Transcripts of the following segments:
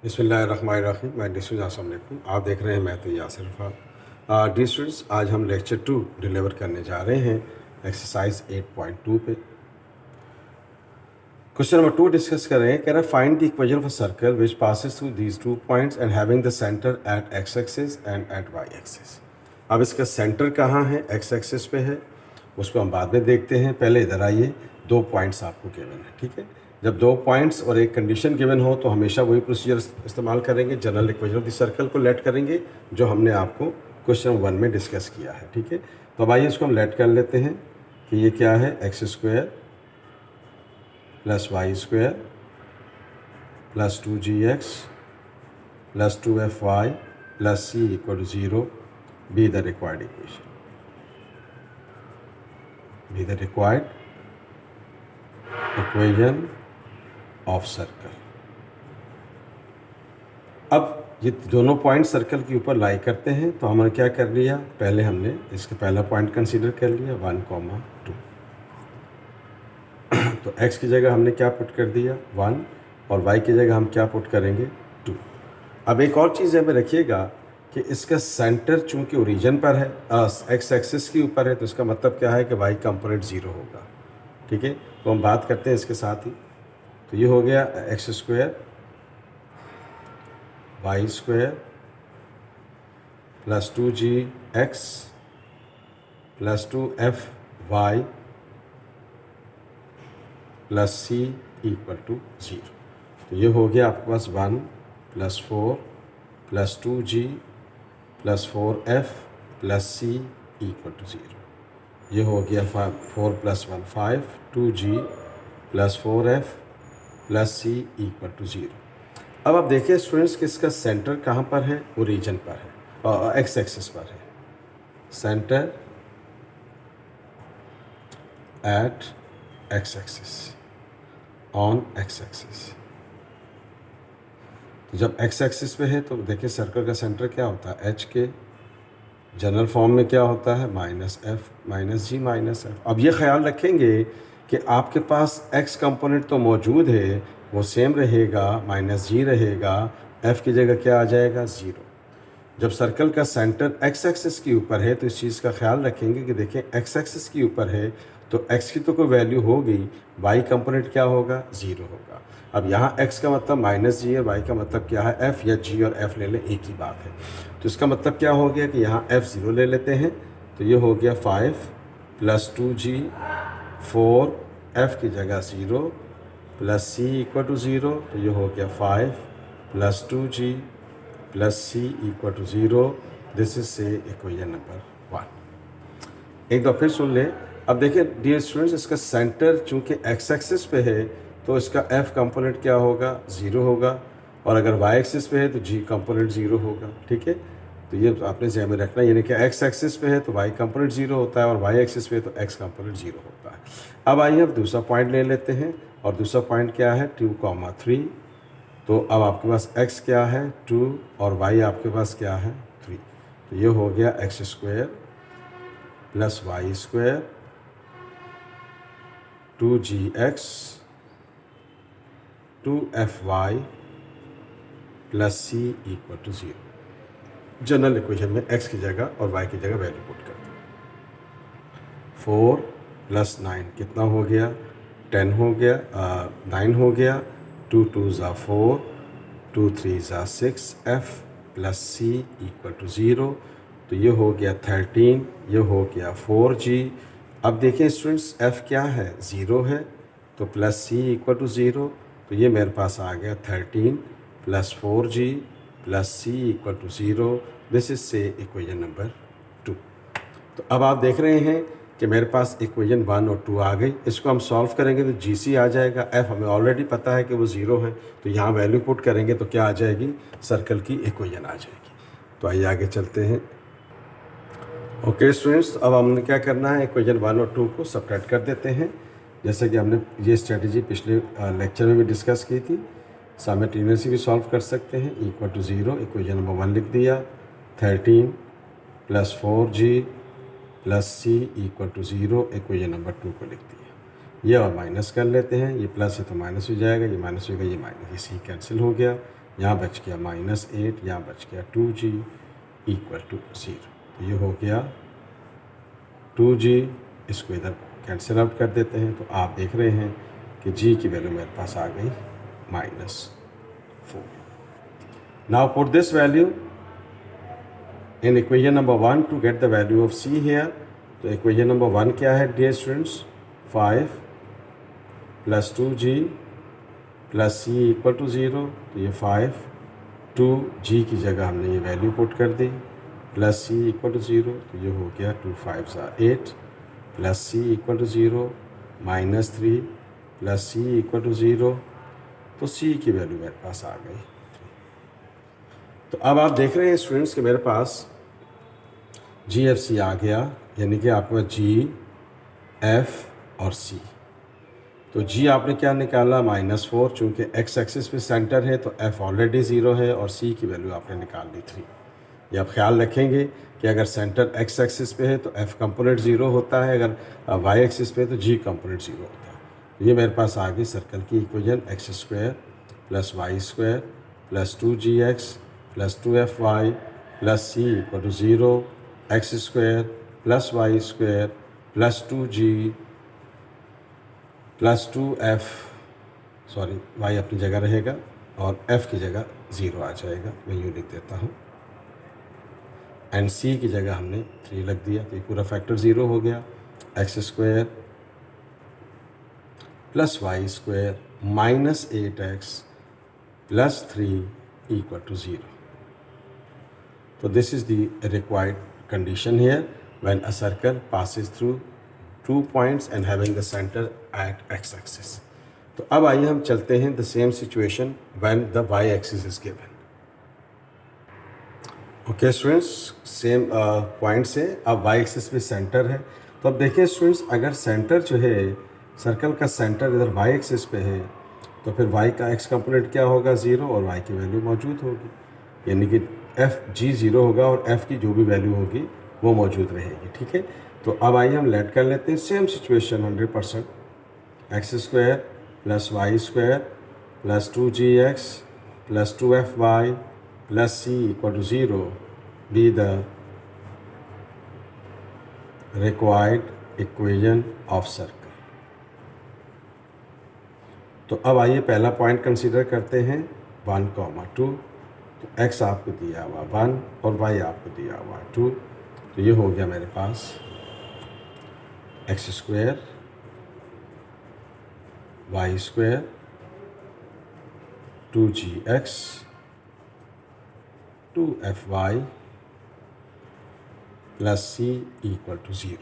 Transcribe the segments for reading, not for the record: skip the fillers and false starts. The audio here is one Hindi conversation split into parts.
बिस्मिल्लाहिर्रहमानिर्रहीम। मैं डिस्टूडेंट अस्सलाम वालेकुम। आप देख रहे हैं मैं तो यासिर स्टूडेंट्स, आज हम लेक्चर 2 डिलीवर करने जा रहे हैं एक्सरसाइज 8.2 पे। क्वेश्चन नंबर 2 डिस्कस कर रहे हैं। कह रहा है find the equation of a circle which passes through these 2 points and having the centre at x axis and at y axis. अब इसका सेंटर कहाँ है? एक्स एक्सिस पे है, उसको हम बाद में देखते हैं। पहले इधर आइए, 2 पॉइंट्स आपको गिवन है, ठीक है। जब 2 पॉइंट्स और एक कंडीशन गिवन हो तो हमेशा वही प्रोसीजर इस्तेमाल करेंगे, general equation of the circle को लेट करेंगे जो हमने आपको क्वेश्चन 1 में डिस्कस किया है, ठीक है। तो अब आइए इसको हम लेट कर लेते हैं कि ये क्या है, x square plus y square plus 2gx plus 2fy plus c equal to 0 be the required equation, be the required equation of circle. अब ये दोनों पॉइंट सर्कल के ऊपर लाई करते हैं, तो हमने क्या कर लिया, पहले हमने इसका पहला पॉइंट कंसीडर कर लिया 1, 2। तो x की जगह हमने क्या पुट कर दिया 1 और y की जगह हम क्या पुट करेंगे 2। अब एक और चीज़ है में रखिएगा कि इसका सेंटर चूंकि ओरिजिन पर है, x एक्सिस के ऊपर है, तो इसका मतलब क्या है कि y कंपोनेंट 0 होगा, ठीक है। तो हम बात करते हैं इसके साथ ही। तो ये हो गया x square y square plus 2gx plus 2fy plus c equal to 0। तो ये हो गया आपके पास 1 plus 4 plus 2g plus 4f plus c equal to 0। ये हो गया 4 plus 1 5, 2g plus 4f plus c equal to 0। अब आप देखिए स्टूडेंट्स कि इसका सेंटर कहाँ पर है, ओरिजिन पर है और एक्स एक्सिस पर है। Centre at x axis, on x axis. तो जब एक्स एक्सिस पे है तो देखिए सर्कल का सेंटर क्या होता है, एच के जनरल फॉर्म में क्या होता है माइनस एफ माइनस जी माइनस एफ। अब ये ख्याल रखेंगे कि आपके पास एक्स कंपोनेंट तो मौजूद है, वो सेम रहेगा, माइनस जी रहेगा, एफ की जगह क्या आ जाएगा 0। जब सर्कल का सेंटर एक्स एक्सिस के ऊपर है तो इस चीज़ का ख्याल रखेंगे कि देखें एक्स एक्सिस के ऊपर है तो एक्स की तो कोई वैल्यू होगी, वाई कंपोनेंट क्या होगा 0 होगा। अब यहाँ एक्स का मतलब माइनस जी है, वाई का मतलब क्या है एफ़, या जी और एफ़ ले लें एक ही बात है। तो इसका मतलब क्या हो गया कि यहाँ एफ़ 0 ले लेते हैं, तो ये हो गया 5 प्लस 2g 4 एफ़ की जगह 0 प्लस c इक्वल टू 0। तो ये हो गया 5 plus 2g plus c equal to 0। This is say equation number 1। एक बार फिर सुन लें। अब देखिए डियर स्टूडेंट्स, इसका सेंटर चूंकि एक्स एक्सिस पे है तो इसका f कंपोनेंट क्या होगा 0 होगा, और अगर y एक्सिस पे है तो g कंपोनेंट 0 होगा, ठीक है। तो ये आपने ध्यान में रखना, यानी कि x एक्सिस पे है तो y कंपोनेंट 0 होता है और y एक्सिस पे है तो x कंपोनेंट 0 होता है। अब आइए अब दूसरा पॉइंट ले लेते हैं, और दूसरा पॉइंट क्या है 2, 3। तो अब आपके पास x क्या है 2 और y आपके पास क्या है 3। तो ये हो गया x square plus y square 2gx 2fy plus c equal to 0। General equation में x की जगह और y की जगह वैल्यू पुट कर दें। 4 प्लस 9 कितना हो गया 10 हो गया, 9 हो गया, 2 2 ज़ा 4, 2 3 ज़ा 6 f plus c equal to 0। तो ये हो गया 13, ये हो गया 4g। अब देखिए स्टूडेंट्स f क्या है 0 है, तो प्लस c इक्वल टू 0। तो ये मेरे पास आ गया 13 plus 4g plus c equal to 0। This is say equation number 2। तो अब आप देख रहे हैं कि मेरे पास इक्वेशन 1 और 2 आ गई। इसको हम सॉल्व करेंगे तो GC आ जाएगा, f हमें ऑलरेडी पता है कि वो 0 है, तो यहाँ वैल्यू पुट करेंगे तो क्या आ जाएगी, सर्कल की इक्वेशन आ जाएगी। तो आइए आगे चलते हैं। ओके स्टूडेंट्स, अब हमने क्या करना है, इक्वेशन 1 और 2 को सब्ट्रैक्ट कर देते हैं, जैसे कि हमने ये स्ट्रेटजी पिछले लेक्चर में भी डिस्कस की थी। साइमल्टेनियसली भी सॉल्व कर सकते हैं। इक्वल टू 0 इक्वेशन नंबर 1 लिख दिया, 13 plus 4g plus c equal to 0 equation number 2 को लिख दिया। ये और माइनस कर लेते हैं, ये प्लस है तो माइनस हो जाएगा, ये माइनस होगा, ये माइनस, ये c कैंसिल हो गया। यहाँ बच गया -8, यहाँ बच गया 2g इक्वल टू 0। तो ये हो गया 2g, इसको इधर कैंसिल आउट कर देते हैं। तो आप देख रहे हैं कि g की वैल्यू मेरे पास आ गई -4। Now put this value in equation number 1 to get the value of c here. तो इक्वेशन नंबर 1 क्या है dear students? 5 + 2g + c equal to 0। तो ये 5, 2g की जगह हमने ये वैल्यू पुट कर दी, + c इक्वल टू 0। तो ये हो गया 2 5 8 + c equal to 0, -3 + c equal to 0। तो c की वैल्यू मेरे पास आ गई। तो अब आप देख रहे हैं स्टूडेंट्स कि मेरे पास GFC आ गया, यानी कि आपके पास G, F और C। तो G आपने क्या निकाला? -4, चूँकि x एक्सिस पे सेंटर है तो F ऑलरेडी 0 है और C की वैल्यू आपने निकाल ली 3। ये आप ख्याल रखेंगे कि अगर सेंटर x एक्सिस पे है तो F कंपोनेंट 0 होता है, अगर y एक्सिस पे है तो G कंपोनेंट 0 होता है। तो ये मेरे पास आ गई सर्कल की equation x² + y² + 2gx + 2fy + c equal to 0, x² + y² + 2g + 2f, sorry y अपनी जगह रहेगा और f की जगह 0 आ जाएगा, मैं यूँ लिख देता हूँ। एंड c की जगह हमने 3 लग दिया, तो ये पूरा फैक्टर 0 हो गया। x² + y² -8x + 3 equal to 0। So this is the required condition here when a circle passes through 2 points and having the center at x-axis. तो अब आइए हम चलते हैं the same situation when the y-axis is given. Okay students, same point से अब y-axis पे center है। तो अब देखिए students, अगर center जो है सर्कल का सेंटर इधर y-axis पे है तो फिर y का x कंपोनेंट क्या होगा? 0, और y की वैल्यू मौजूद होगी, यानी कि g 0 होगा और f की जो भी वैल्यू होगी वो मौजूद रहेगी। ठीक है, तो अब आइए हम लेट कर लेते हैं same situation 100%। x² + y² + 2gx + 2fy + c equal to 0 be the required equation of circle. तो अब आइए पहला पॉइंट कंसीडर करते हैं 1, 2। तो x आपको दिया हुआ 1 और y आपको दिया हुआ 2। तो ये हो गया मेरे पास x² y² 2gx 2fy + c equal to 0।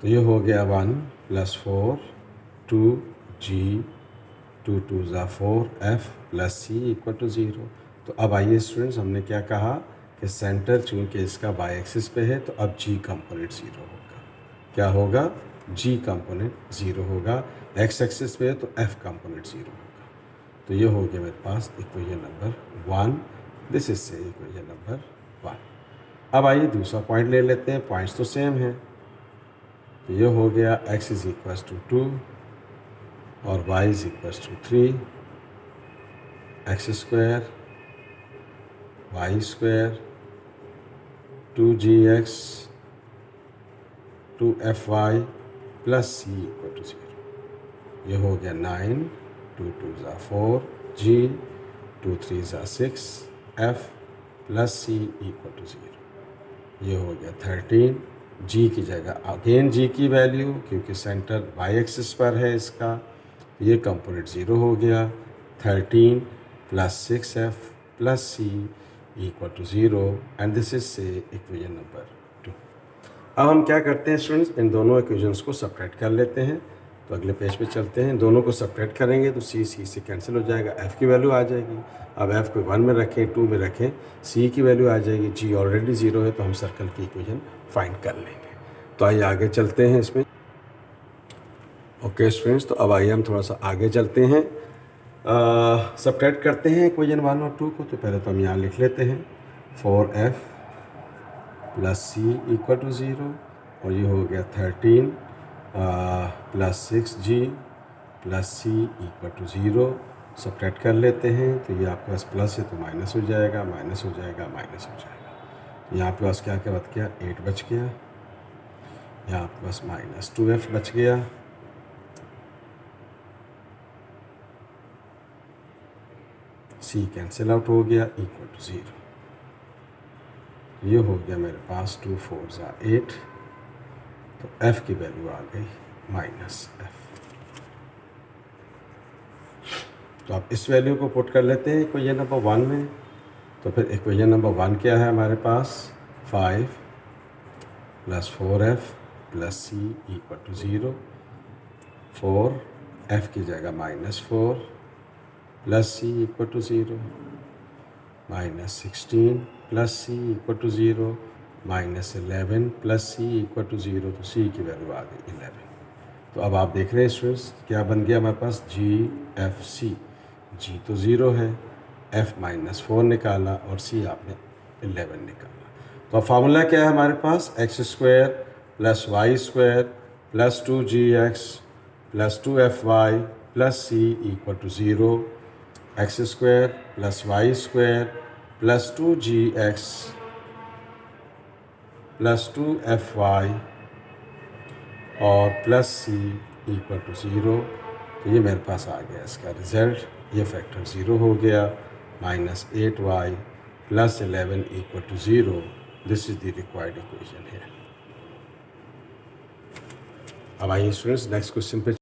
तो ये हो गया 1 + 4 2g 2 2 = 4f + c equal to 0। तो अब आइए स्टूडेंट्स, हमने क्या कहा कि सेंटर चूँकि इसका y एक्सिस पे है तो अब g कंपोनेंट 0 होगा। क्या होगा? g कंपोनेंट 0 होगा। x एक्सिस पे है तो f कंपोनेंट 0 होगा। तो ये हो गया मेरे पास equation number 1। This is say equation number 1। अब आइए दूसरा पॉइंट ले लेते हैं, पॉइंट्स तो सेम हैं। तो ये हो गया x = 2 और y = 3, x² y² 2gx 2fy + c equal to 0। ये हो गया 9 2 2 = 4 g 2 3 = 6 f + c equal to 0। ये हो गया 13 g की जगह अगेन g की वैल्यू, क्योंकि सेंटर y एक्सिस पर है इसका, ये कंपोनेंट 0 हो गया। 13 + 6f + c equal to 0 and this is say equation number 2। अब हम क्या करते हैं स्टूडेंट्स, इन दोनों इक्वेशंस को सब्ट्रैक्ट कर लेते हैं। तो अगले पेज पे चलते हैं। दोनों को सब्ट्रैक्ट करेंगे तो c से कैंसिल हो जाएगा, f की वैल्यू आ जाएगी। अब f को 1 में रखें, 2 में रखें, c की वैल्यू आ जाएगी। g ऑलरेडी 0 है तो हम सर्कल की इक्वेशन फाइंड कर लेंगे। तो आइए आगे चलते हैं इसमें। ओके स्टूडेंट्स, तो अब आइए हम थोड़ा सा आगे चलते हैं, सब्ट्रैक्ट करते हैं इक्वेशन 1 और 2 को। तो पहले तो हम यहाँ लिख लेते हैं 4f + c इक्वल टू 0 और ये हो गया 13 + 6g plus c equal to 0। Subtract कर लेते हैं तो ये आपके पास प्लस है तो माइनस हो जाएगा, माइनस हो जाएगा, माइनस हो जाएगा। तो यहाँ आपके पास क्या क्या बच गया, 8 बच गया। यहाँ आपके पास माइनस 2f बच गया। c कैंसिल आउट हो गया इक्वल टू 0। ये हो गया मेरे पास 2 4 ज़ा 8। तो f की वैल्यू आ गई माइनस f। तो आप इस वैल्यू को पुट कर लेते हैं इक्वेशन नंबर 1 में। तो फिर इक्वेशन नंबर 1 क्या है हमारे पास, 5 plus 4f plus c equal to 0। 4 f की जगह -4 plus c equal to 0, -16 plus c equal to 0, -11 plus c equal to 0। तो सी की वैल्यू आ गई 11। तो अब आप देख रहे हैं स्टूडेंट्स क्या बन गया हमारे पास, जी एफ सी। जी तो 0 है, f -4 निकाला और c आपने 11 निकाला। तो अब फार्मूला क्या है हमारे पास, x² plus y² plus 2gx plus 2fy plus c equal to 0। x² plus y² plus 2gx plus 2fy और प्लस c इक्वल टू 0। तो ये मेरे पास आ गया इसका रिज़ल्ट। ये फैक्टर 0 हो गया। -8y plus 11 equal to 0। This is the required equation है। अब आइए स्टूडेंट्स नेक्स्ट क्वेश्चन पे